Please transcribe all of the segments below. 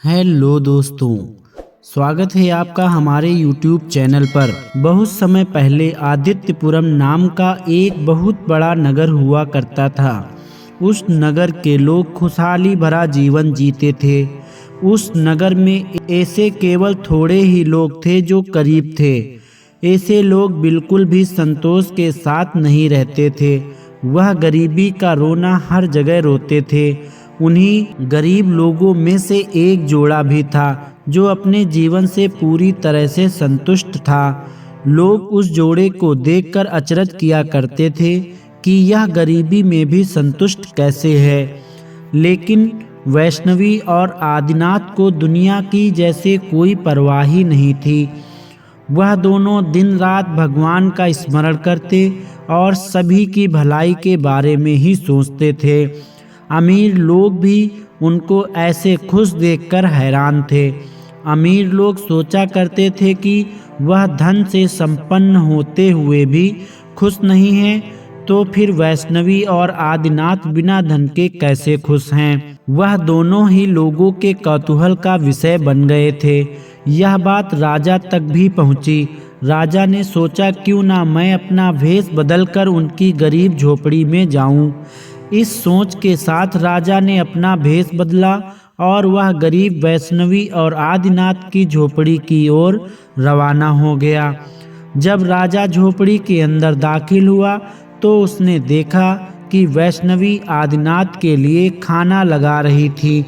Hello दोस्तों, स्वागत है आपका हमारे YouTube चैनल पर। बहुत समय पहले आदित्यपुरम नाम का एक बहुत बड़ा नगर हुआ करता था। उस नगर के लोग खुशहाली भरा जीवन जीते थे। उस नगर में ऐसे केवल थोड़े ही लोग थे जो गरीब थे। ऐसे लोग बिल्कुल भी संतोष के साथ नहीं रहते थे। वह गरीबी का रोना हर जगह रोते थे। उन्हीं गरीब लोगों में से एक जोड़ा भी था जो अपने जीवन से पूरी तरह से संतुष्ट था। लोग उस जोड़े को देखकर अचरज किया करते थे कि यह गरीबी में भी संतुष्ट कैसे है। लेकिन वैष्णवी और आदिनाथ को दुनिया की जैसे कोई परवाह ही नहीं थी। वह दोनों दिन रात भगवान का स्मरण करते और सभी की भलाई के बारे में ही सोचते थे। अमीर लोग भी उनको ऐसे खुश देखकर हैरान थे। अमीर लोग सोचा करते थे कि वह धन से संपन्न होते हुए भी खुश नहीं हैं, तो फिर वैष्णवी और आदिनाथ बिना धन के कैसे खुश हैं। वह दोनों ही लोगों के कौतूहल का विषय बन गए थे। यह बात राजा तक भी पहुंची। राजा ने सोचा क्यों ना मैं अपना भेष बदलकर उनकी गरीब झोपड़ी में जाऊं। इस सोच के साथ राजा ने अपना भेष बदला और वह गरीब वैष्णवी और आदिनाथ की झोपड़ी की ओर रवाना हो गया। जब राजा झोपड़ी के अंदर दाखिल हुआ तो उसने देखा कि वैष्णवी आदिनाथ के लिए खाना लगा रही थी।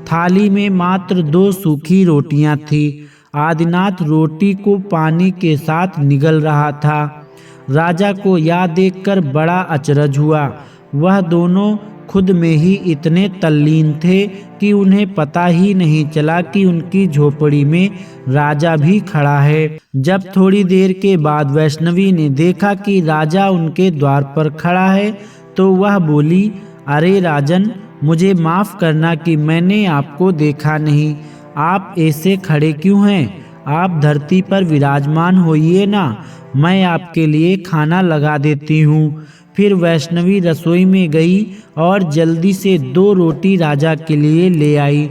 थाली में मात्र 2 सूखी रोटियां थी। आदिनाथ रोटी को पानी के साथ निगल रहा था। राजा को यह देखकर बड़ा अचरज हुआ। वह दोनों खुद में ही इतने तल्लीन थे कि उन्हें पता ही नहीं चला कि उनकी झोपड़ी में राजा भी खड़ा है। जब थोड़ी देर के बाद वैष्णवी ने देखा कि राजा उनके द्वार पर खड़ा है तो वह बोली, अरे राजन, मुझे माफ़ करना कि मैंने आपको देखा नहीं। आप ऐसे खड़े क्यों हैं? आप धरती पर विराजमान होइए ना, मैं आपके लिए खाना लगा देती हूँ। फिर वैष्णवी रसोई में गई और जल्दी से 2 रोटी राजा के लिए ले आई।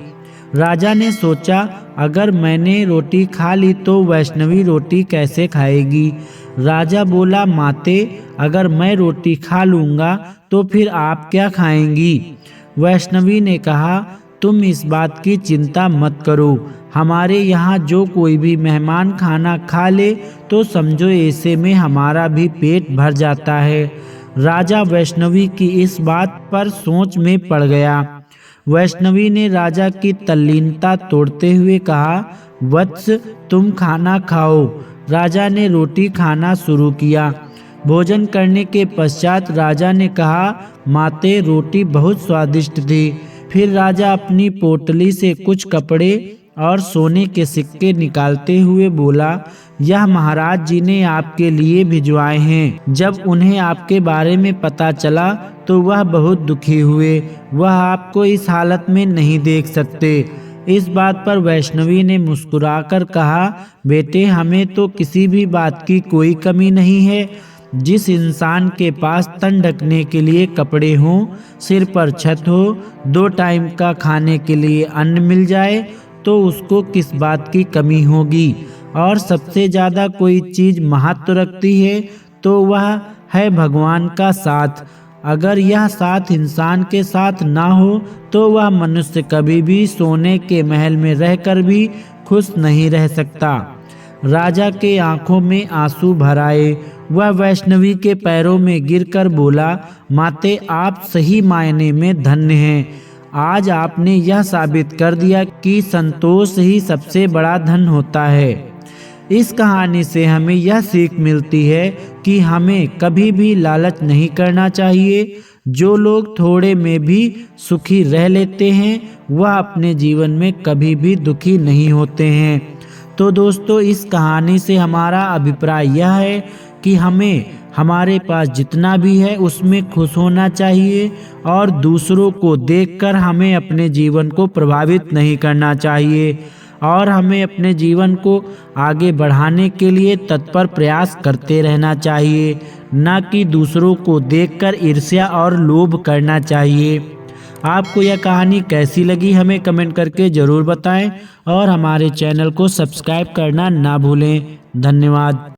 राजा ने सोचा अगर मैंने रोटी खा ली तो वैष्णवी रोटी कैसे खाएगी। राजा बोला, माते, अगर मैं रोटी खा लूँगा तो फिर आप क्या खाएंगी। वैष्णवी ने कहा, तुम इस बात की चिंता मत करो। हमारे यहाँ जो कोई भी मेहमान खाना खा ले तो समझो ऐसे में हमारा भी पेट भर जाता है। राजा वैष्णवी की इस बात पर सोच में पड़ गया। वैष्णवी ने राजा की तल्लीनता तोड़ते हुए कहा, वत्स, तुम खाना खाओ। राजा ने रोटी खाना शुरू किया। भोजन करने के पश्चात राजा ने कहा, माते, रोटी बहुत स्वादिष्ट थी। फिर राजा अपनी पोटली से कुछ कपड़े और सोने के सिक्के निकालते हुए बोला, यह महाराज जी ने आपके लिए भिजवाए हैं। जब उन्हें आपके बारे में पता चला तो वह बहुत दुखी हुए। वह आपको इस हालत में नहीं देख सकते। इस बात पर वैष्णवी ने मुस्कुराकर कहा, बेटे, हमें तो किसी भी बात की कोई कमी नहीं है। जिस इंसान के पास तन ढकने के लिए कपड़े हों, सिर पर छत हो, 2 टाइम का खाने के लिए अन्न मिल जाए तो उसको किस बात की कमी होगी। और सबसे ज़्यादा कोई चीज़ महत्व रखती है तो वह है भगवान का साथ। अगर यह साथ इंसान के साथ ना हो तो वह मनुष्य कभी भी सोने के महल में रहकर भी खुश नहीं रह सकता। राजा के आंखों में आंसू भर आए। वह वैष्णवी के पैरों में गिरकर बोला, माते, आप सही मायने में धन्य हैं। आज आपने यह साबित कर दिया कि संतोष ही सबसे बड़ा धन होता है। इस कहानी से हमें यह सीख मिलती है कि हमें कभी भी लालच नहीं करना चाहिए। जो लोग थोड़े में भी सुखी रह लेते हैं वह अपने जीवन में कभी भी दुखी नहीं होते हैं। तो दोस्तों, इस कहानी से हमारा अभिप्राय यह है कि हमें हमारे पास जितना भी है उसमें खुश होना चाहिए और दूसरों को देखकर हमें अपने जीवन को प्रभावित नहीं करना चाहिए और हमें अपने जीवन को आगे बढ़ाने के लिए तत्पर प्रयास करते रहना चाहिए, न कि दूसरों को देखकर ईर्ष्या और लोभ करना चाहिए। आपको यह कहानी कैसी लगी हमें कमेंट करके ज़रूर बताएं और हमारे चैनल को सब्सक्राइब करना ना भूलें। धन्यवाद।